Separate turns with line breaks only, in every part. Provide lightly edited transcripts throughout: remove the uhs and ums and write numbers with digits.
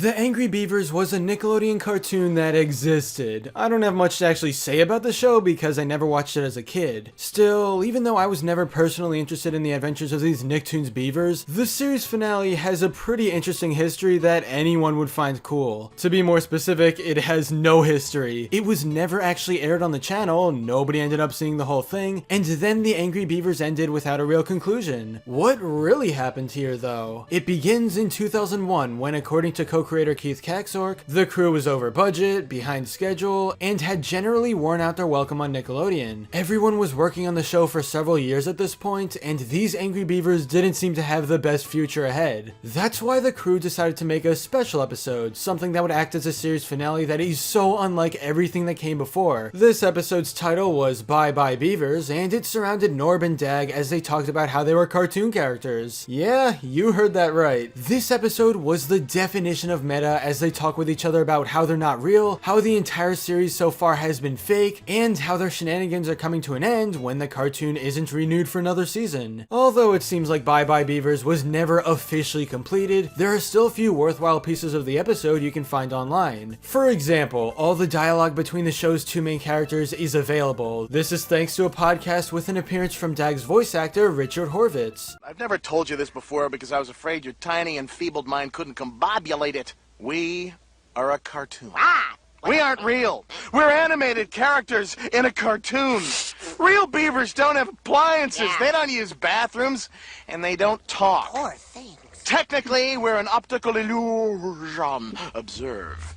The Angry Beavers was a Nickelodeon cartoon that existed. I don't have much to actually say about the show because I never watched it as a kid. Still, even though I was never personally interested in the adventures of these Nicktoons Beavers, the series finale has a pretty interesting history that anyone would find cool. To be more specific, it has no history. It was never actually aired on the channel, nobody ended up seeing the whole thing, and then the Angry Beavers ended without a real conclusion. What really happened here though? It begins in 2001 when, according to co-creator Keith Kaczork, the crew was over budget, behind schedule, and had generally worn out their welcome on Nickelodeon. Everyone was working on the show for several years at this point, and these Angry Beavers didn't seem to have the best future ahead. That's why the crew decided to make a special episode, something that would act as a series finale that is so unlike everything that came before. This episode's title was Bye Bye Beavers, and it surrounded Norb and Dag as they talked about how they were cartoon characters. Yeah, you heard that right. This episode was the definition of meta as they talk with each other about how they're not real, how the entire series so far has been fake, and how their shenanigans are coming to an end when the cartoon isn't renewed for another season. Although it seems like Bye Bye Beavers was never officially completed, there are still a few worthwhile pieces of the episode you can find online. For example, all the dialogue between the show's two main characters is available. This is thanks to a podcast with an appearance from Dag's voice actor, Richard Horvitz.
I've never told you this before because I was afraid your tiny enfeebled mind couldn't combobulate it. We are a cartoon. We aren't real. We're animated characters in a cartoon. Real beavers don't have appliances.
Yeah.
They don't use bathrooms, and they don't talk.
Poor things.
Technically, we're an optical illusion. Observe.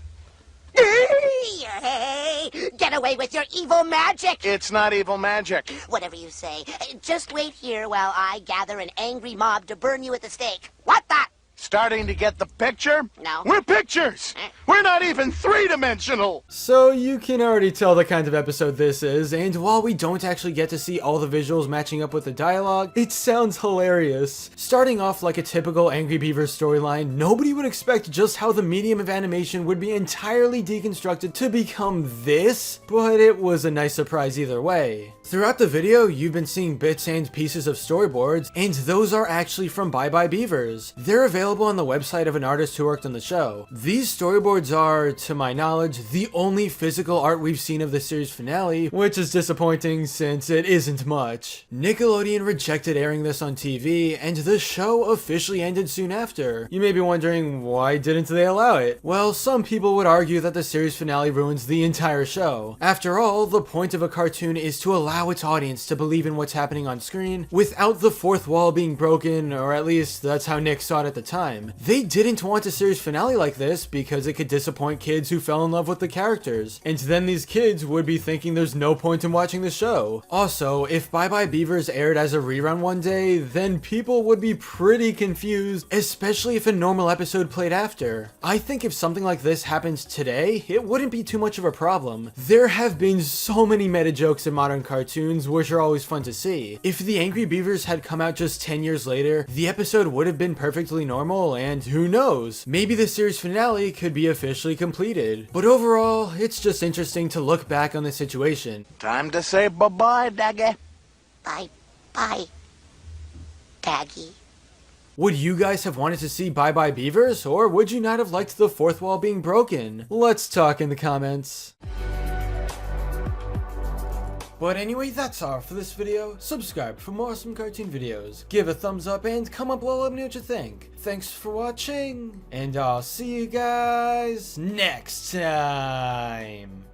Hey, get away with your evil magic!
It's not evil magic.
Whatever you say. Just wait here while I gather an angry mob to burn you at the stake. What the?
Starting to get the picture?
No.
We're pictures. We're not even three-dimensional.
So you can already tell the kind of episode this is, and while we don't actually get to see all the visuals matching up with the dialogue, it sounds hilarious. Starting off like a typical Angry Beavers storyline, nobody would expect just how the medium of animation would be entirely deconstructed to become this, but it was a nice surprise either way. Throughout the video, you've been seeing bits and pieces of storyboards, and those are actually from Bye Bye Beavers. They're available on the website of an artist who worked on the show. These storyboards are, to my knowledge, the only physical art we've seen of the series finale, which is disappointing since it isn't much. Nickelodeon rejected airing this on TV, and the show officially ended soon after. You may be wondering, why didn't they allow it? Well, some people would argue that the series finale ruins the entire show. After all, the point of a cartoon is to allow its audience to believe in what's happening on screen without the fourth wall being broken, or at least that's how Nick saw it at the time. They didn't want a series finale like this because it could disappoint kids who fell in love with the characters, and then these kids would be thinking there's no point in watching the show. Also, if Bye Bye Beavers aired as a rerun one day, then people would be pretty confused, especially if a normal episode played after. I think if something like this happens today, it wouldn't be too much of a problem. There have been so many meta jokes in modern cartoons, which are always fun to see. If the Angry Beavers had come out just 10 years later, the episode would have been perfectly normal, and who knows, maybe the series finale could be officially completed. But overall, it's just interesting to look back on the situation.
Time to say bye-bye, Daggy.
Bye, Daggy.
Would you guys have wanted to see Bye Bye Beavers, or would you not have liked the fourth wall being broken? Let's talk in the comments. But anyway, that's all for this video. Subscribe for more awesome cartoon videos. Give a thumbs up and comment below, let me know what you think. Thanks for watching, and I'll see you guys next time.